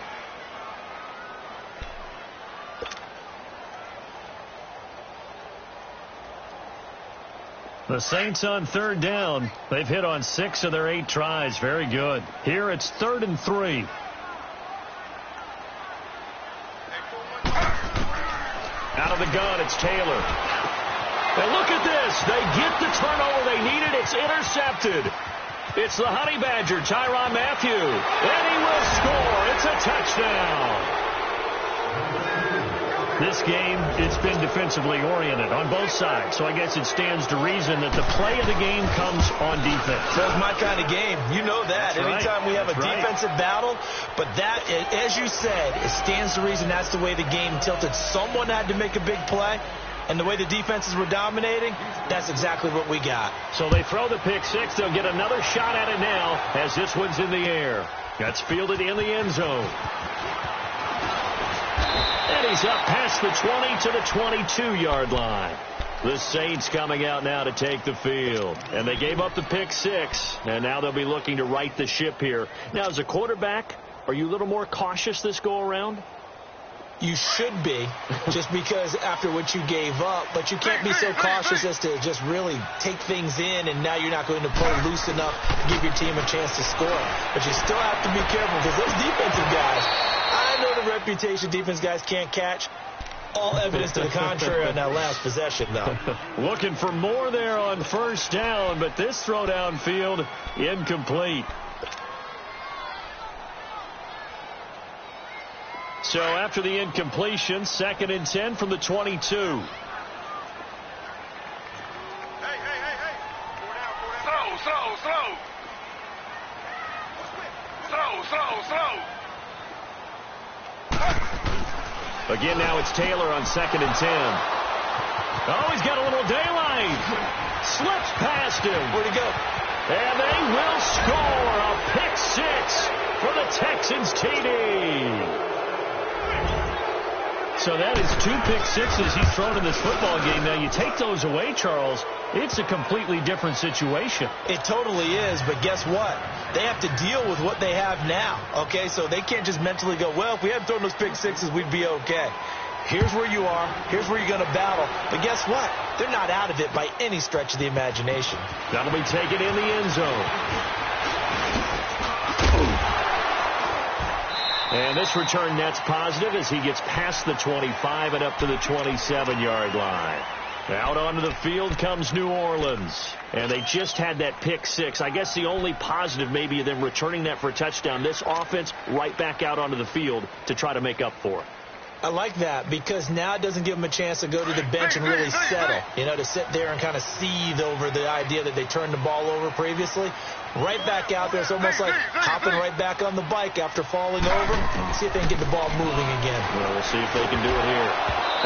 The Saints on 3rd down. They've hit on 6 of their 8 tries. Very good. Here it's 3rd and 3. Out of the gun, it's Taylor. And look at this. They get the turnover they needed. It's intercepted. It's the Honey Badger, Tyrann Mathieu. And he will score. It's a touchdown. This game, it's been defensively oriented on both sides. So I guess it stands to reason that the play of the game comes on defense. That's my kind of game. You know that. That's right. Anytime time we have That's a right. defensive battle. But that, as you said, it stands to reason that's the way the game tilted. Someone had to make a big play. And the way the defenses were dominating, that's exactly what we got. So they throw the pick six. They'll get another shot at it now as this one's in the air. That's fielded in the end zone. And he's up past the 20 to the 22-yard line. The Saints coming out now to take the field. And they gave up the pick six. And now they'll be looking to right the ship here. Now, as a quarterback, are you a little more cautious this go-around? You should be, just because after what you gave up. But you can't be so cautious as to just really take things in, and now you're not going to play loose enough to give your team a chance to score. But you still have to be careful, because those defensive guys, I know the reputation defense guys can't catch. All evidence to the contrary on that last possession, though. Looking for more there on first down, but this throw downfield incomplete. So after the incompletion, 2nd and 10 from the 22. Throw, Again, now it's Taylor on 2nd and 10. Oh, he's got a little daylight. Slips past him. Where'd he go? And they will score a pick six for the Texans TD. So that is 2 pick sixes he's thrown in this football game. Now, you take those away, Charles, it's a completely different situation. It totally is, but guess what? They have to deal with what they have now, okay? So they can't just mentally go, well, if we hadn't thrown those pick sixes, we'd be okay. Here's where you are. Here's where you're going to battle. But guess what? They're not out of it by any stretch of the imagination. That'll be taken in the end zone. And this return net's positive as he gets past the 25 and up to the 27-yard line. Out onto the field comes New Orleans. And they just had that pick six. I guess the only positive maybe of them returning that for a touchdown. This offense right back out onto the field to try to make up for it. I like that because now it doesn't give them a chance to go to the bench and really settle. You know, to sit there and kind of seethe over the idea that they turned the ball over previously. Right back out there. It's almost like hopping right back on the bike after falling over. See if they can get the ball moving again. Well, we'll see if they can do it here.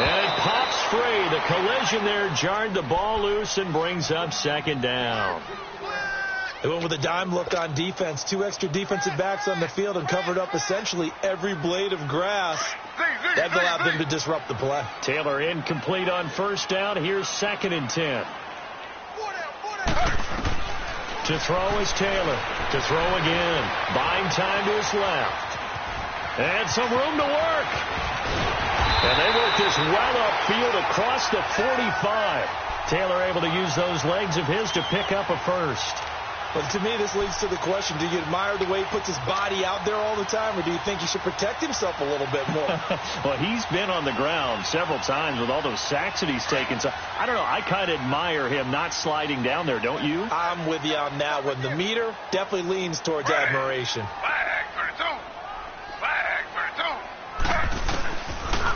And it pops free. The collision there jarred the ball loose and brings up 2nd down. They went with a dime look on defense. 2 extra defensive backs on the field and covered up essentially every blade of grass. That allowed them to disrupt the play. Taylor incomplete on first down. Here's 2nd and 10. To throw is Taylor. To throw again. Buying time to his left. And some room to work. And they work this well upfield across the 45. Taylor able to use those legs of his to pick up a first. But to me, this leads to the question, do you admire the way he puts his body out there all the time, or do you think he should protect himself a little bit more? Well, he's been on the ground several times with all those sacks that he's taken. So, I don't know. I kind of admire him not sliding down there, don't you? I'm with you on that one. The meter definitely leans towards admiration. Flag for 2. Flag for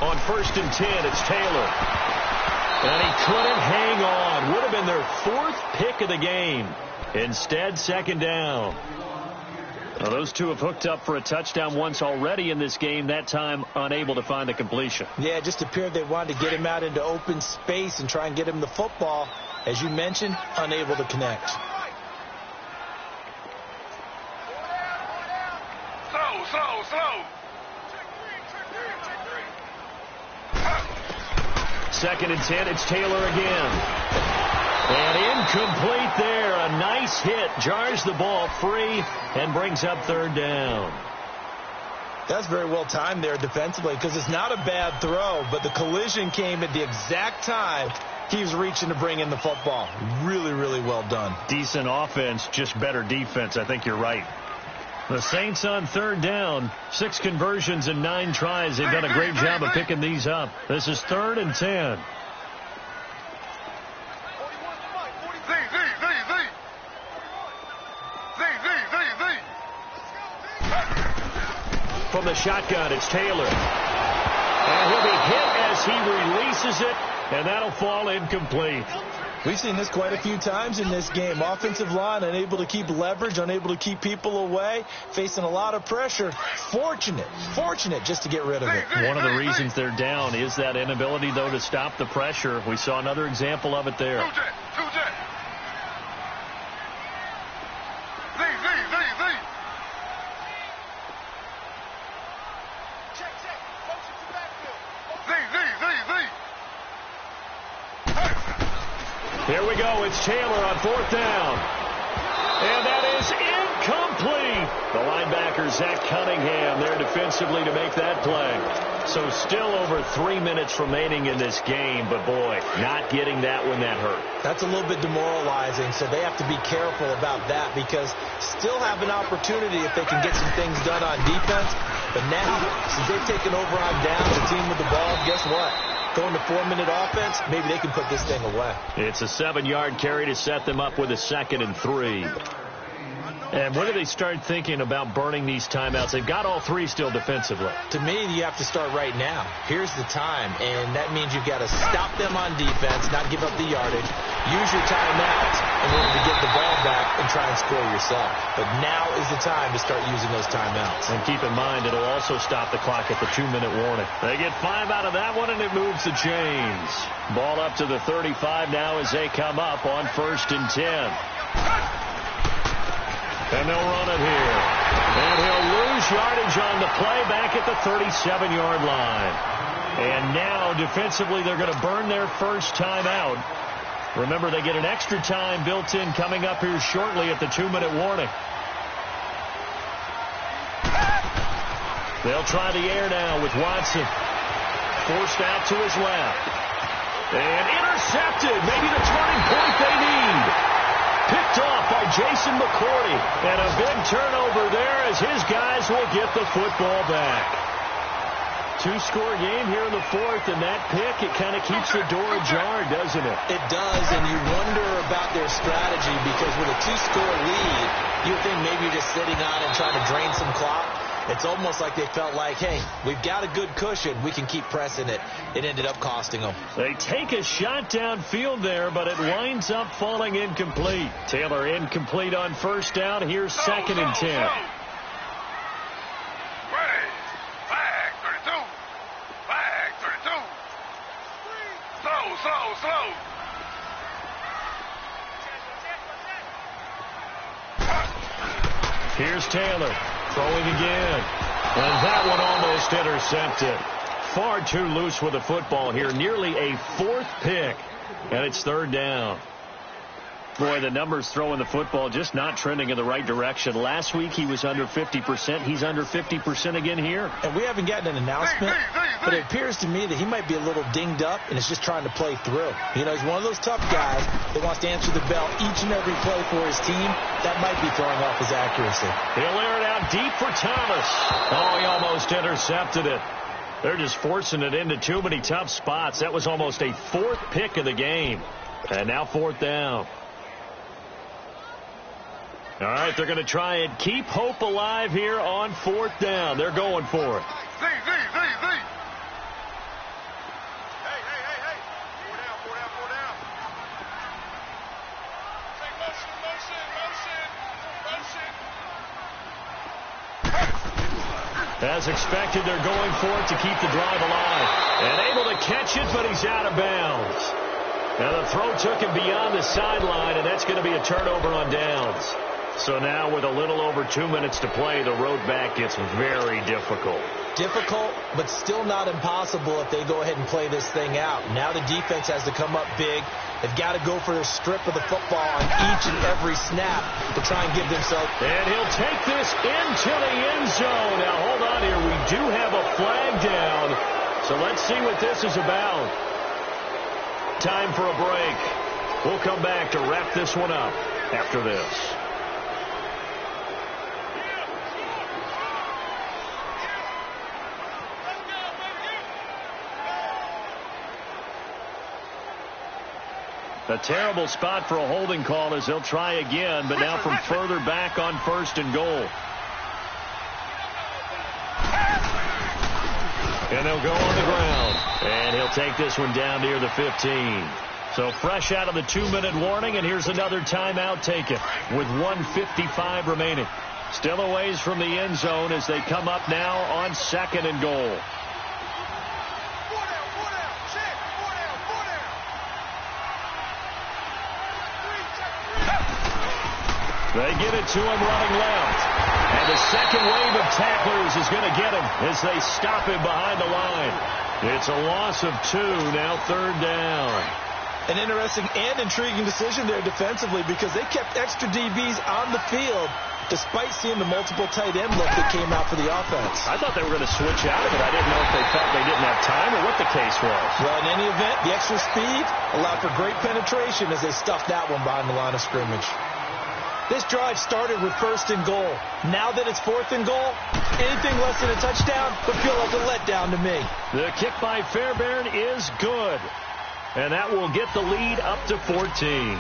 2. On 1st and 10, it's Taylor. And he couldn't hang on. Would have been their 4th pick of the game. Instead, 2nd down. Well, those two have hooked up for a touchdown once already in this game, that time unable to find the completion. Yeah, it just appeared they wanted to get him out into open space and try and get him the football. As you mentioned, unable to connect. Slow. 2nd and 10, it's Taylor again. And incomplete there. A nice hit. Jars the ball free and brings up 3rd down. That's very well timed there defensively because it's not a bad throw, but the collision came at the exact time he was reaching to bring in the football. Really, really well done. Decent offense, just better defense. I think you're right. The Saints on 3rd down. 6 conversions and 9 tries. They've done a great job of picking these up. This is 3rd and 10. From the shotgun, it's Taylor. And he'll be hit as he releases it, and that'll fall incomplete. We've seen this quite a few times in this game. Offensive line unable to keep leverage, unable to keep people away, facing a lot of pressure. Fortunate just to get rid of it. One of the reasons they're down is that inability, though, to stop the pressure. We saw another example of it there. Here we go. It's Taylor on 4th down. And that is incomplete. The linebacker, Zach Cunningham, there defensively to make that play. So still over 3 minutes remaining in this game. But, boy, not getting that when that hurt. That's a little bit demoralizing, so they have to be careful about that because still have an opportunity if they can get some things done on defense. But now, since they've taken over on downs, the team with the ball, guess what? Going to 4-minute offense, maybe they can put this thing away. It's a 7-yard carry to set them up with a 2nd and 3. And when do they start thinking about burning these timeouts? They've got all 3 still defensively. To me, you have to start right now. Here's the time, and that means you've got to stop them on defense, not give up the yardage, use your timeouts in order to get the ball back and try and score yourself. But now is the time to start using those timeouts. And keep in mind, it'll also stop the clock at the 2-minute warning. They get 5 out of that one, and it moves the chains. Ball up to the 35 now as they come up on 1st and 10. And they'll run it here. And he'll lose yardage on the play back at the 37-yard line. And now, defensively, they're going to burn their first timeout. Remember, they get an extra time built in coming up here shortly at the 2-minute warning. They'll try the air now with Watson. Forced out to his left. And intercepted. Maybe the turning point they need. Picked off by Jason McCourty. And a big turnover there as his guys will get the football back. 2-score game here in the 4th, and that pick, it kind of keeps the door ajar, doesn't it? It does, and you wonder about their strategy because with a 2-score lead, you think maybe you're just sitting on and trying to drain some clock. It's almost like they felt like, hey, we've got a good cushion. We can keep pressing it. It ended up costing them. They take a shot downfield there, but it winds up falling incomplete. Taylor incomplete on 1st down. Here's 2nd and 10. Ready. Flag 32. Flag 32. Slow. Here's Taylor. Throwing again. And that one almost intercepted. Far too loose with the football here. Nearly a 4th pick. And it's 3rd down. Boy, the numbers throwing the football just not trending in the right direction. Last week he was under 50%. He's under 50% again here. And we haven't gotten an announcement, but it appears to me that he might be a little dinged up and is just trying to play through. You know, he's one of those tough guys that wants to answer the bell each and every play for his team. That might be throwing off his accuracy. He'll air it out deep for Thomas. Oh, he almost intercepted it. They're just forcing it into too many tough spots. That was almost a 4th pick of the game. And now 4th down. All right, they're going to try and keep hope alive here on 4th down. They're going for it. Z. Hey. Four down. Take motion. As expected, they're going for it to keep the drive alive. And able to catch it, but he's out of bounds. Now the throw took him beyond the sideline, and that's going to be a turnover on downs. So now with a little over 2 minutes to play, the road back gets very difficult. Difficult, but still not impossible if they go ahead and play this thing out. Now the defense has to come up big. They've got to go for a strip of the football on each and every snap to try and give themselves. And he'll take this into the end zone. Now hold on here. We do have a flag down. So let's see what this is about. Time for a break. We'll come back to wrap this one up after this. A terrible spot for a holding call as they'll try again, but now from further back on 1st and goal. And they'll go on the ground. And he'll take this one down near the 15. So fresh out of the 2-minute warning, and here's another timeout taken with 1:55 remaining. Still a ways from the end zone as they come up now on 2nd and goal. They get it to him running left. And the second wave of tacklers is going to get him as they stop him behind the line. It's a loss of 2, now 3rd down. An interesting and intriguing decision there defensively because they kept extra DBs on the field despite seeing the multiple tight end look that came out for the offense. I thought they were going to switch out of it. I didn't know if they felt they didn't have time or what the case was. Well, in any event, the extra speed allowed for great penetration as they stuffed that one behind the line of scrimmage. This drive started with 1st and goal. Now that it's 4th and goal, anything less than a touchdown would feel like a letdown to me. The kick by Fairbairn is good. And that will get the lead up to 14.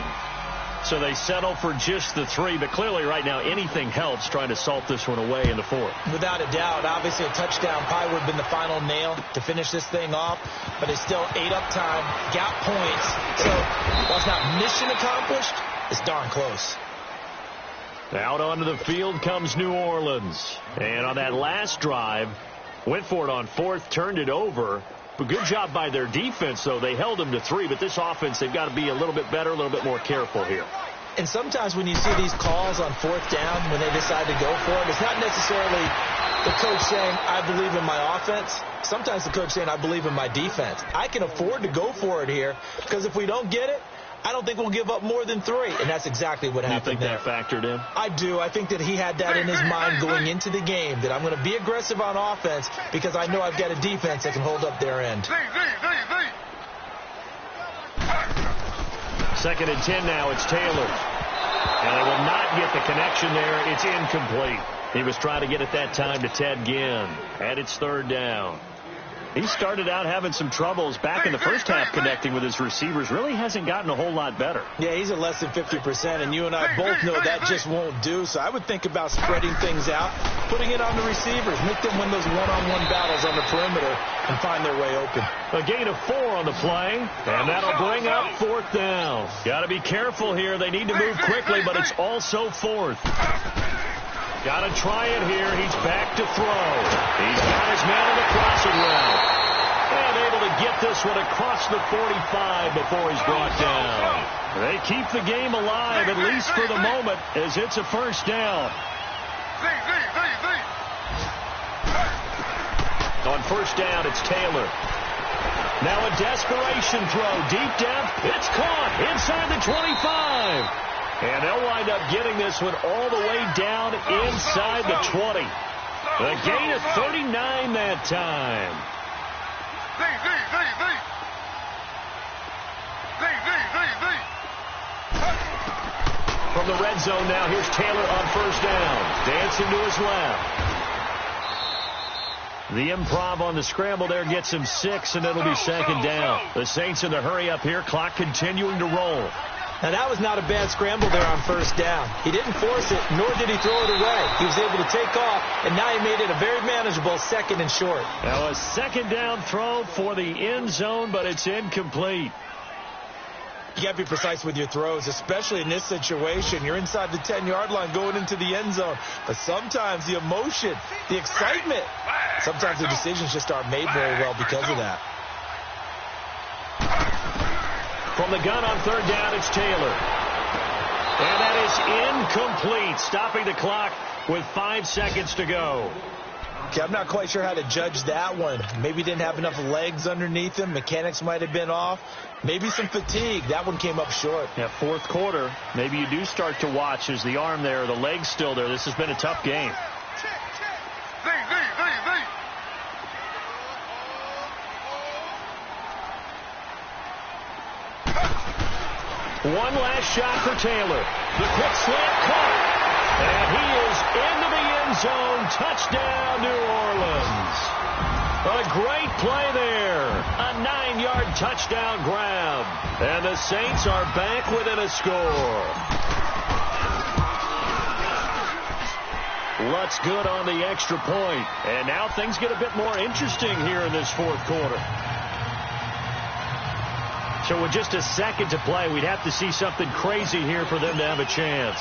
So they settle for just the 3. But clearly right now anything helps trying to salt this one away in the 4th. Without a doubt, obviously a touchdown probably would have been the final nail to finish this thing off. But it's still ate up time, got points. So while it's not mission accomplished, it's darn close. Out onto the field comes New Orleans. And on that last drive, went for it on 4th, turned it over. But good job by their defense, though. They held them to 3. But this offense, they've got to be a little bit better, a little bit more careful here. And sometimes when you see these calls on 4th down, when they decide to go for it, it's not necessarily the coach saying, I believe in my offense. Sometimes the coach saying, I believe in my defense. I can afford to go for it here because if we don't get it, I don't think we'll give up more than 3. And that's exactly what happened there. You think that factored in? I do. I think that he had that in his mind going into the game, that I'm going to be aggressive on offense because I know I've got a defense that can hold up their end. 2nd and 10 now. It's Taylor. And they will not get the connection there. It's incomplete. He was trying to get it that time to Ted Ginn. And it's 3rd down. He started out having some troubles back in the first half connecting with his receivers. Really hasn't gotten a whole lot better. Yeah, he's at less than 50%, and you and I both know that just won't do. So I would think about spreading things out, putting it on the receivers, make them win those one-on-one battles on the perimeter and find their way open. A gain of 4 on the play, and that'll bring up 4th down. Got to be careful here. They need to move quickly, but it's also 4th. Got to try it here. He's back to throw. He's got his man on the crossing route. And able to get this one across the 45 before he's brought down. They keep the game alive, at least for the moment, as it's a 1st down. On 1st down, it's Taylor. Now a desperation throw. Deep down. It's caught inside the 25. And they'll wind up getting this one all the way down inside the 20. The gain of 39 that time. From the red zone now, here's Taylor on 1st down. Dancing to his left. The improv on the scramble there gets him 6, and it'll be 2nd down. The Saints in the hurry up here, clock continuing to roll. Now, that was not a bad scramble there on 1st down. He didn't force it, nor did he throw it away. He was able to take off, and now he made it a very manageable 2nd and short. Now a 2nd down throw for the end zone, but it's incomplete. You got to be precise with your throws, especially in this situation. You're inside the 10-yard line going into the end zone. But sometimes the emotion, the excitement, sometimes the decisions just aren't made very well because of that. From the gun on 3rd down, it's Taylor. And that is incomplete, stopping the clock with 5 seconds to go. Okay, I'm not quite sure how to judge that one. Maybe didn't have enough legs underneath him. Mechanics might have been off. Maybe some fatigue. That one came up short. Yeah, 4th quarter. Maybe you do start to watch as the arm there, the leg's still there. This has been a tough game. One last shot for Taylor. The quick slant caught. And he is into the end zone. Touchdown, New Orleans. What a great play there. A 9-yard touchdown grab. And the Saints are back within a score. Lutz good on the extra point. And now things get a bit more interesting here in this 4th quarter. So with just a second to play, we'd have to see something crazy here for them to have a chance.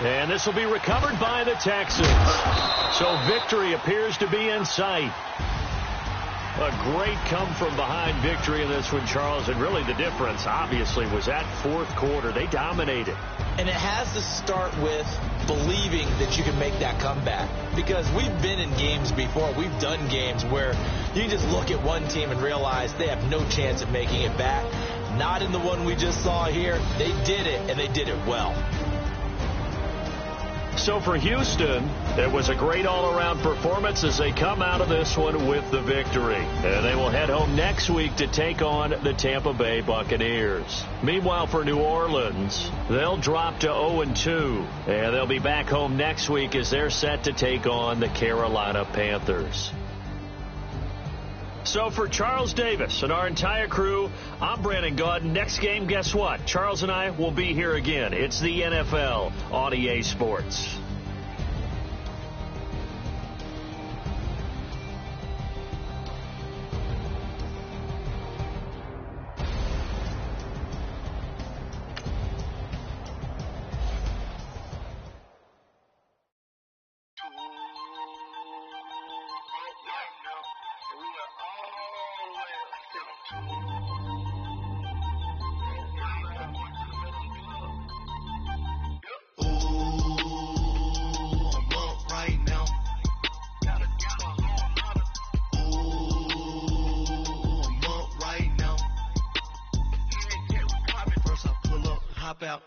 And this will be recovered by the Texans. So victory appears to be in sight. A great come-from-behind victory in this one, Charles. And really the difference, obviously, was that fourth quarter. They dominated. And it has to start with believing that you can make that comeback. Because we've been in games before. We've done games where you just look at one team and realize they have no chance of making it back. Not in the one we just saw here. They did it, and they did it well. So for Houston, it was a great all-around performance as they come out of this one with the victory. And they will head home next week to take on the Tampa Bay Buccaneers. Meanwhile, for New Orleans, they'll drop to 0-2. And they'll be back home next week as they're set to take on the Carolina Panthers. So for Charles Davis and our entire crew, I'm Brandon Gaudin. Next game, guess what? Charles and I will be here again. It's the NFL on EA Sports. Out,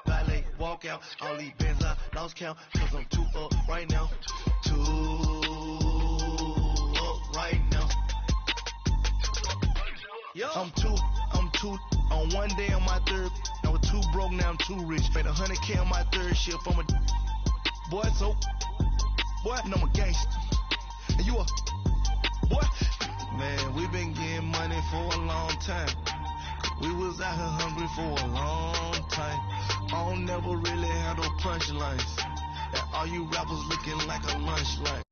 valet, walk out, all these bands I lost count, cause I'm too up right now, too up right now. Yo. I'm two on one day on my third, I was too broke, now I'm too rich, made 100K on my third shift, I'm a boy, so, boy, and I'm a gangster, and you a, boy, man, we been getting money for a long time. We was out here hungry for a long time. I don't never really have no punchlines. And all you rappers looking like a lunch line.